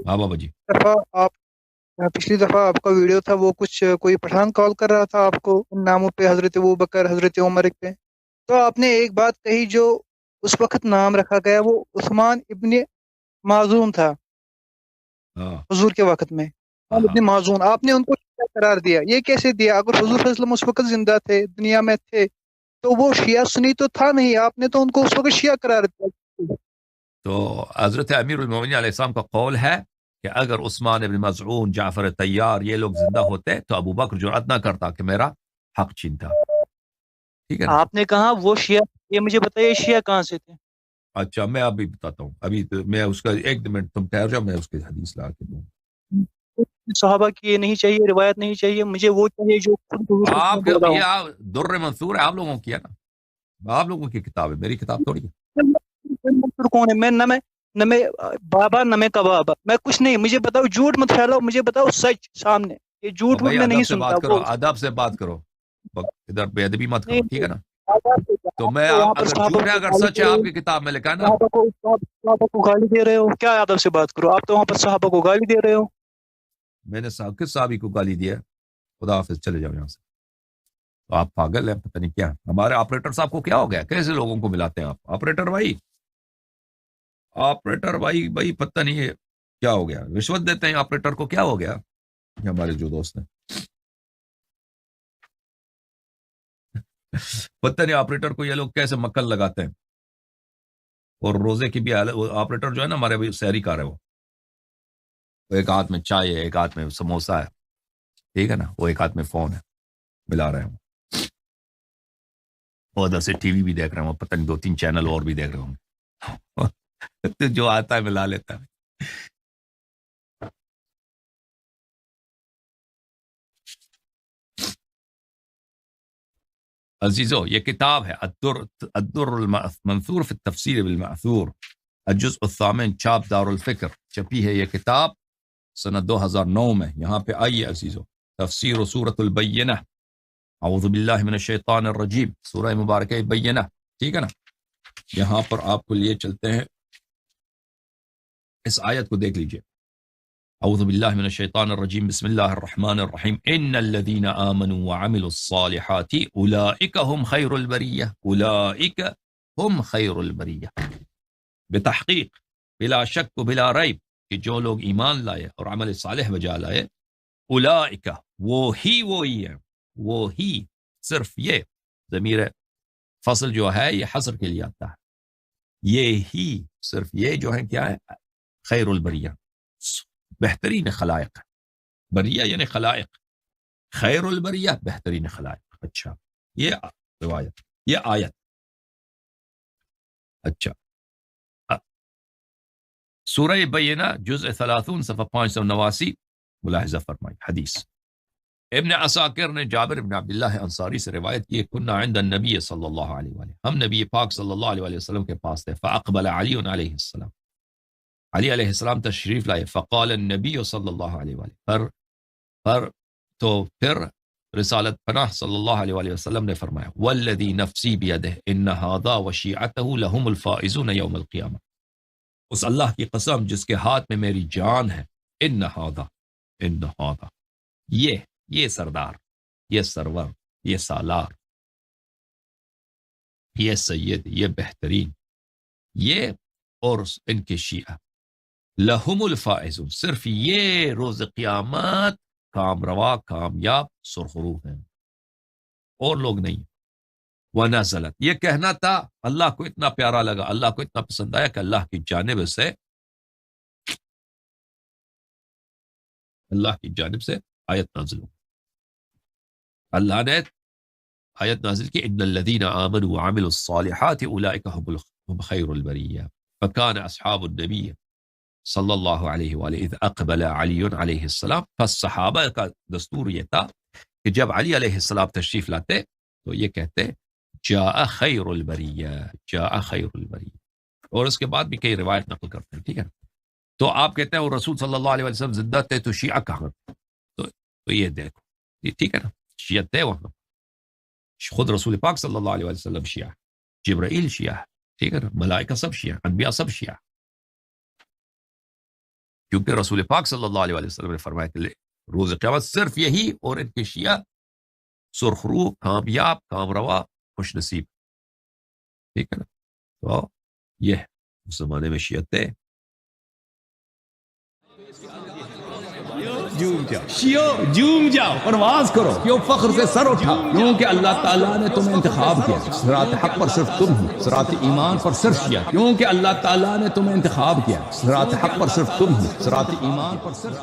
ہاں بابا جی. دفعہ آپ پچھلی دفعہ آپ کا ویڈیو تھا، وہ کچھ کوئی پٹھان کال کر رہا تھا آپ کو ان ناموں پہ، حضرت ابو بکر، حضرت عمر پہ. تو آپ نے ایک بات کہی، جو اس وقت نام رکھا گیا وہ عثمان ابن معزون تھا ہاں حضور کے وقت میں. ہاں عثمان ہاں. ابن معزون، آپ نے ان کو شیعہ قرار دیا. یہ کیسے دیا؟ اگر حضور صلی اللہ علیہ وسلم اس وقت زندہ تھے، دنیا میں تھے، تو وہ شیعہ سنی تو تھا نہیں، آپ نے تو ان کو اس وقت شیعہ قرار دیا. تو حضرت امیر المومنین علیہ السلام کا قول ہے کہ اگر عثمان ابن مظعون، جعفر طیار یہ لوگ زندہ ہوتے تو ابو بکر جرأت نہ کرتا کہ میرا حق چھینتا. ٹھیک ہے نا. آپ نے کہا وہ شیعہ، یہ مجھے بتائیے شیعہ کہاں سے تھے؟ اچھا میں ابھی بتاتا ہوں. ابھی تو میں اس کا ایک منٹ تم ٹھہر جاؤ، میں اس کی حدیث لا کے دوں. صحابہ کی یہ نہیں چاہیے، روایت نہیں چاہیے، مجھے وہ چاہیے جو خود حضور صلی اللہ علیہ وسلم آپ نے کے بولا ہو. یہ در منصور ہے، آپ لوگوں کی ہے نا، آپ لوگوں کی کتاب ہے، میری کتاب تھوڑی ہے. منصور کون ہے؟ میں نہ میں بابا نہ میں کبابا، میں کچھ نہیں. مجھے بتاؤ، جھوٹ مت پھیلاؤ، مجھے بتاؤ سچ سامنے. یہ اور جھوٹ ووٹ بھائی میں نہیں ادب سے سنتا بات کرو، وہ. ادب سے بات کرو، ادھر بے ادبی مت نہیں کرو، ٹھیک ہے نا. آزاد سے تو آپ میں تو وہاں پر اگر صحابہ جھوٹ ہے، کو اگر گالی سچ ہے دے رہے آپ ہو، کی کتاب میں لکھا ہے نا. صحابہ کو گالی دے رہے ہو. کیا ادب سے بات کرو؟ آپ تو وہاں پر صحابہ کو گالی دے رہے ہو. میں نے کس صحابی کو گالی دیا؟ خدا حافظ، چلے جاؤ یہاں سے. تو آپ پاگل ہیں، پتہ نہیں کیا. ہمارے آپریٹر صاحب کو کیا ہو گیا؟ کیسے لوگوں کو ملاتے ہیں آپ؟ آپریٹر بھائی، آپریٹر بھائی پتہ نہیں ہے کیا ہو گیا. رشوت دیتے ہیں آپریٹر کو، کیا ہو گیا؟ یہ ہمارے جو دوست ہیں، پتہ نہیں آپریٹر کو یہ لوگ کیسے مکل لگاتے ہیں. اور روزے کی بھی آپریٹر جو ہے نا ہمارے سحری کار ہے، وہ ایک ہاتھ میں چائے ہے، ایک ہاتھ میں سموسا ہے، ٹھیک ہے نا، وہ ایک ہاتھ میں فون ہے، ملا رہے ہیں. وہ ادھر سے ٹی وی بھی دیکھ رہے ہیں، وہ پتہ نہیں 2-3 چینل اور بھی دیکھ رہے ہوں گے. جو آتا ہے ملا لیتا ہے. عزیزو، یہ کتاب ہے الدر المنثور فی التفسیر بالمعثور، الجزء الثامن، چاپ دار الفکر، چھپی ہے یہ کتاب سنہ 2009 میں. یہاں پہ آئیے عزیزو، تفسیر سورۃ البینہ، اعوذ باللہ من الشیطان الرجیم، سورہ مبارکہ بینہ، ٹھیک ہے نا. یہاں پر آپ کو لیے چلتے ہیں، اس آیت کو دیکھ لیجئے. اعوذ باللہ من الشیطان الرجیم، بسم اللہ الرحمن الرحیم. ان الذین آمنوا وعملوا الصالحات اولئک هم خیر البریہ، اولئک هم خیر البریہ. بتحقیق، بلا شک و بلا ریب، کہ جو لوگ ایمان لائے اور عمل صالح بجا لائے، اولئک، وہی ہے، وہی، صرف یہ ضمیر فصل جو ہے یہ حصر کے لیے آتا ہے. یہ ہی، صرف یہ جو ہے کیا ہے؟ خیر البریہ، بہترین خلائق. بریہ یعنی خلائق، خیر البریہ بہترین خلائق. اچھا، یہ روایت، یہ آیت. اچھا، سورہ بینہ جزء 30 صفحہ 589، ملاحظہ فرمائی. حدیث ابن عساکر نے جابر بن عبداللہ انصاری سے روایت کی، کننا عند النبی صلی اللہ علیہ وآلہ، ہم نبی پاک صلی اللہ علیہ وآلہ وسلم کے پاس تھے. فاقبل علی علیہ السلام، علی علیہ السلام تشریف لائے. فقال النبی صلی اللہ علیہ وآلہ، تو پھر رسالت پناہ صلی اللہ علیہ وآلہ وسلم نے فرمایا، والذی نفسی بیدہ ان ھذا وشیعته لهم الفائزون یوم القیامہ، اس اللہ کی قسم جس کے ہاتھ میں میری جان ہے، ان ھذا، یہ سردار، یہ سرور، یہ سالار، یہ سید، یہ بہترین، یہ اور ان کے شیعہ، لہم الفائزون، صرف یہ روز قیامت کام روا، کامیاب، سرخرو ہیں، اور لوگ نہیں. ونزلت، یہ کہنا تھا، اللہ کو اتنا پیارا لگا، اللہ کو اتنا پسند آیا کہ اللہ کی جانب سے، اللہ کی جانب سے آیت نازل ہو. اللہ نے آیت نازل کی، ان الذین آمنوا وعملوا الصالحات اولئک هم خیر البریہ. فکان اصحاب النبی صلی اللہ علیہ وآلہ اذ اقبل علی علیہ السلام، پس صحابہ کا دستور یہ تھا کہ جب علی علیہ السلام تشریف لاتے تو یہ کہتے جاء خیر البریہ، جاء خیر البریہ. اور اس کے بعد بھی کئی روایت نقل کرتے ہیں، ٹھیک ہے. تو آپ کہتے ہیں وہ رسول صلی اللہ علیہ وسلم زندہ تھے تو شیعہ کہاں تھے؟ تو یہ دیکھو، یہ ٹھیک ہے نا، شیعہ تھے وہاں، خود رسول پاک صلی اللہ علیہ وسلم شیعہ، جبرائیل شیعہ، ٹھیک ہے نا، ملائکہ سب شیعہ، انبیاء سب شیعہ. کیونکہ رسول پاک صلی اللہ علیہ وسلم نے فرمایا کہ روز قیامت صرف یہی اور ان کے شیعہ سرخرو، کامیاب، کامروا، خوش نصیب. ٹھیک ہے نا. تو یہ اس زمانے میں شیعت تھے. جوم جاؤ پرواز کرو، کیوں فخر سے سر اٹھا، کیونکہ اللہ تعالیٰ نے تمہیں انتخاب کیا. صراط حق پر صرف تم ہو، صراط ایمان پر صرف شیعہ، کیونکہ اللہ تعالیٰ نے تمہیں انتخاب کیا. صراط حق پر صرف تم ہو، صراط ایمان پر صرف